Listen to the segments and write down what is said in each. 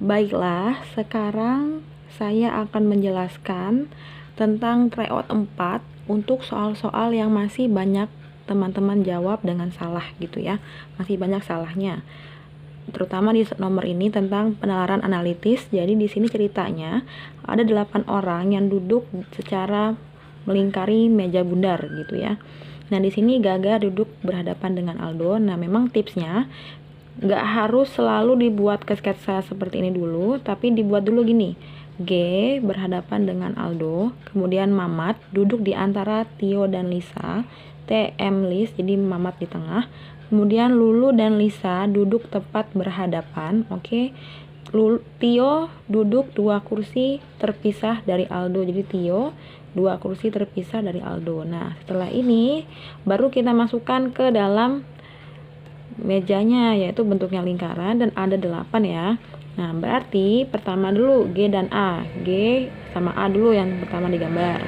Baiklah, sekarang saya akan menjelaskan tentang tryout 4 untuk soal-soal yang masih banyak teman-teman jawab dengan salah gitu ya. Masih banyak salahnya. Terutama di nomor ini tentang penalaran analitis. Jadi di sini ceritanya ada 8 orang yang duduk secara melingkari meja bundar gitu ya. Nah, di sini Gaga duduk berhadapan dengan Aldo. Nah, memang tipsnya nggak harus selalu dibuat sketsa seperti ini dulu, tapi dibuat dulu gini. G berhadapan dengan Aldo, kemudian Mamat duduk di antara Tio dan Lisa, TM Lis, jadi Mamat di tengah, kemudian Lulu dan Lisa duduk tepat berhadapan. Oke. Tio duduk 2 kursi terpisah dari Aldo, jadi Tio 2 kursi terpisah dari Aldo. Nah, setelah ini baru kita masukkan ke dalam mejanya, yaitu bentuknya lingkaran dan ada 8 ya. Nah, berarti pertama dulu G dan A. G sama A dulu yang pertama digambar.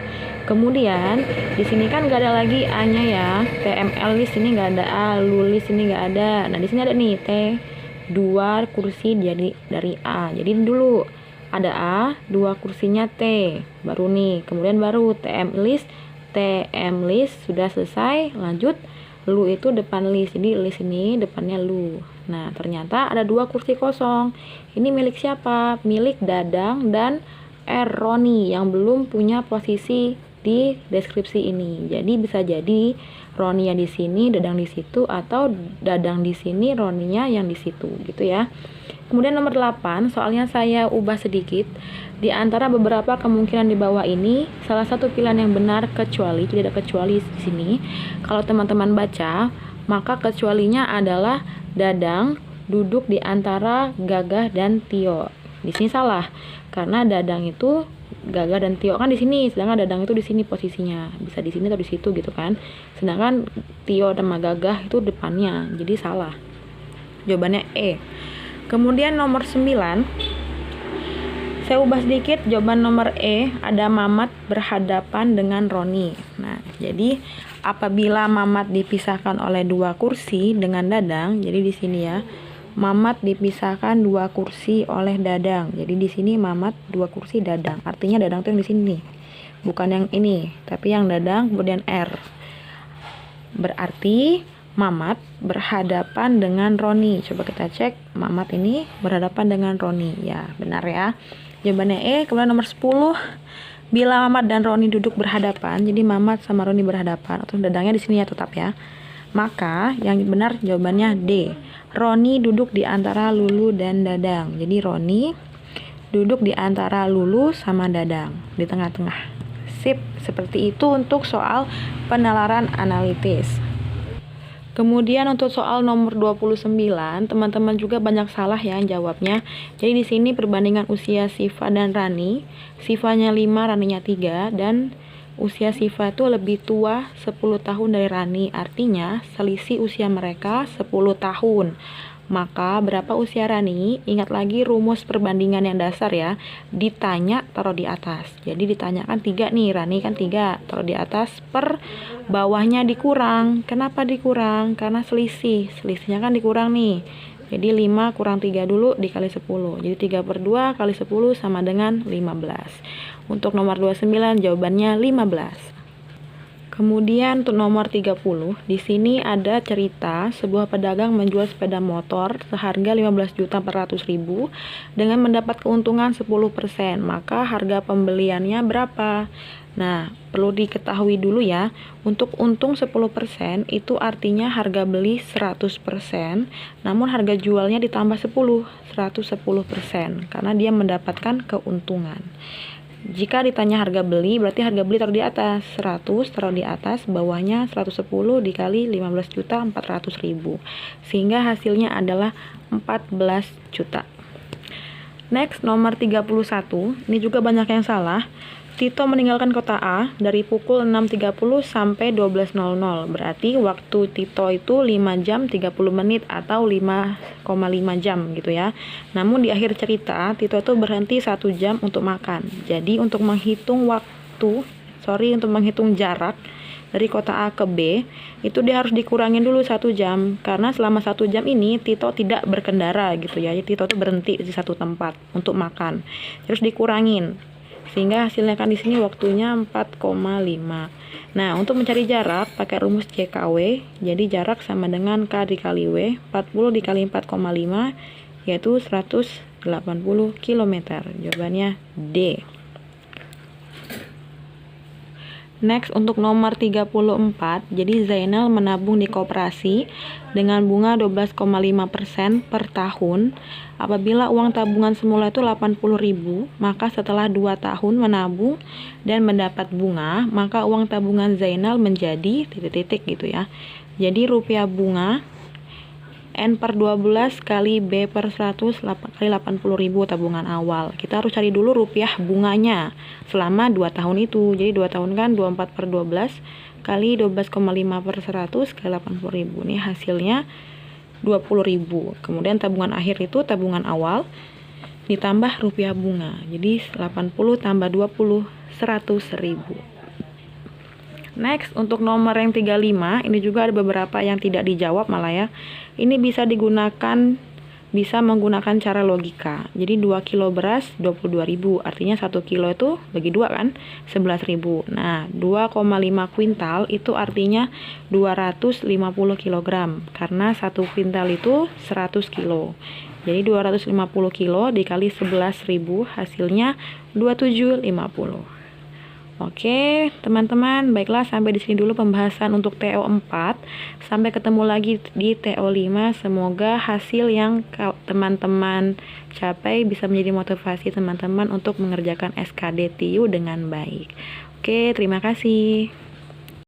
Kemudian di sini kan gak ada lagi A-nya ya. TML di sini gak ada A, Lulis ini gak ada. Nah, di sini ada nih T 2 kursi jadi dari A. Jadi dulu ada A, 2 kursinya T. Baru nih, kemudian baru TM list sudah selesai, lanjut Lu itu depan list, jadi list ini depannya Lu. Nah, ternyata ada 2 kursi kosong. Ini milik siapa? Milik Dadang dan Roni yang belum punya posisi di deskripsi ini. Jadi bisa jadi Roni yang di sini, Dadang di situ, atau Dadang di sini, Roninya yang di situ, gitu ya. Kemudian nomor 8, soalnya saya ubah sedikit. Di antara beberapa kemungkinan di bawah ini, salah satu pilihan yang benar kecuali, tidak ada kecuali di sini. Kalau teman-teman baca, maka kecualinya adalah Dadang duduk di antara Gagah dan Tio. Di sini salah, karena Dadang itu Gagah dan Tio kan di sini, sedangkan Dadang itu di sini posisinya. Bisa di sini atau di situ gitu kan. Sedangkan Tio sama Gagah itu depannya, jadi salah. Jawabannya E. Kemudian nomor 9, saya ubah sedikit, jawaban nomor E, ada Mamat berhadapan dengan Roni. Nah, jadi apabila Mamat dipisahkan oleh 2 kursi dengan Dadang, jadi di sini ya, Mamat dipisahkan 2 kursi oleh Dadang. Jadi di sini Mamat 2 kursi Dadang. Artinya Dadang tuh yang di sini, bukan yang ini, tapi yang Dadang kemudian R. Berarti Mamat berhadapan dengan Roni. Coba kita cek, Mamat ini berhadapan dengan Roni. Ya, benar ya. Jawabannya E. Kemudian nomor 10, bila Mamat dan Roni duduk berhadapan, jadi Mamat sama Roni berhadapan, atau Dadangnya di sini ya tetap ya. Maka yang benar jawabannya D. Roni duduk di antara Lulu dan Dadang. Jadi Roni duduk di antara Lulu sama Dadang, di tengah-tengah. Sip, seperti itu untuk soal penalaran analitis. Kemudian untuk soal nomor 29, teman-teman juga banyak salah ya jawabnya. Jadi di sini perbandingan usia Siva dan Rani. Sivanya 5, Raninya 3, dan usia Siva itu lebih tua 10 tahun dari Rani. Artinya selisih usia mereka 10 tahun. Maka berapa usia Rani? Ingat lagi rumus perbandingan yang dasar ya. Ditanya taruh di atas. Jadi ditanyakan 3 nih, Rani kan 3, taruh di atas, per bawahnya dikurang. Kenapa dikurang? Karena selisih. Selisihnya kan dikurang nih. Jadi 5 kurang 3 dulu dikali 10. Jadi 3 per 2 kali 10 sama dengan 15. Untuk nomor 29 jawabannya 15. Kemudian untuk nomor 30, di sini ada cerita sebuah pedagang menjual sepeda motor seharga 15.400.000 dengan mendapat keuntungan 10%. Maka harga pembeliannya berapa? Nah, perlu diketahui dulu ya, untuk untung 10% itu artinya harga beli 100%, namun harga jualnya ditambah 110%, karena dia mendapatkan keuntungan. Jika ditanya harga beli, berarti harga beli taruh di atas, 100 taruh di atas, bawahnya 110 dikali 15.400.000. Sehingga hasilnya adalah 14 juta. Next, nomor 31. Ini juga banyak yang salah. Tito meninggalkan kota A dari pukul 6.30 sampai 12.00. Berarti waktu Tito itu 5 jam 30 menit atau 5,5 jam gitu ya. Namun di akhir cerita Tito itu berhenti 1 jam untuk makan. Jadi untuk menghitung jarak dari kota A ke B, itu dia harus dikurangin dulu 1 jam, karena selama 1 jam ini Tito tidak berkendara gitu ya. Jadi Tito tuh berhenti di satu tempat untuk makan. Terus dikurangin, sehingga hasilnya kan di sini waktunya 4,5. Nah, untuk mencari jarak pakai rumus JKW, jadi jarak sama dengan K dikali W, 40 dikali 4,5 yaitu 180 km. Jawabannya D. Next, untuk nomor 34, jadi Zainal menabung di koperasi dengan bunga 12,5% per tahun. Apabila uang tabungan semula itu 80.000, maka setelah 2 tahun menabung dan mendapat bunga, maka uang tabungan Zainal menjadi titik-titik gitu ya. Jadi rupiah bunga N per 12 kali B per 100 kali 80.000 tabungan awal. Kita harus cari dulu rupiah bunganya selama 2 tahun itu. Jadi 2 tahun kan 24 per 12 kali 12,5 per 100 kali 80.000. Ini hasilnya 20.000. Kemudian tabungan akhir itu tabungan awal ditambah rupiah bunga. Jadi 80 tambah 20, 100.000. Next, untuk nomor yang 35, ini juga ada beberapa yang tidak dijawab malah ya. Ini bisa menggunakan cara logika. Jadi 2 kilo beras 22.000, artinya 1 kilo itu bagi 2 kan 11.000. Nah, 2,5 kuintal itu artinya 250 kg, karena 1 kuintal itu 100 kilo. Jadi 250 kilo dikali 11.000 hasilnya 2750. Oke, teman-teman, baiklah sampai di sini dulu pembahasan untuk TO4. Sampai ketemu lagi di TO5. Semoga hasil yang teman-teman capai bisa menjadi motivasi teman-teman untuk mengerjakan SKD TIU dengan baik. Oke, terima kasih.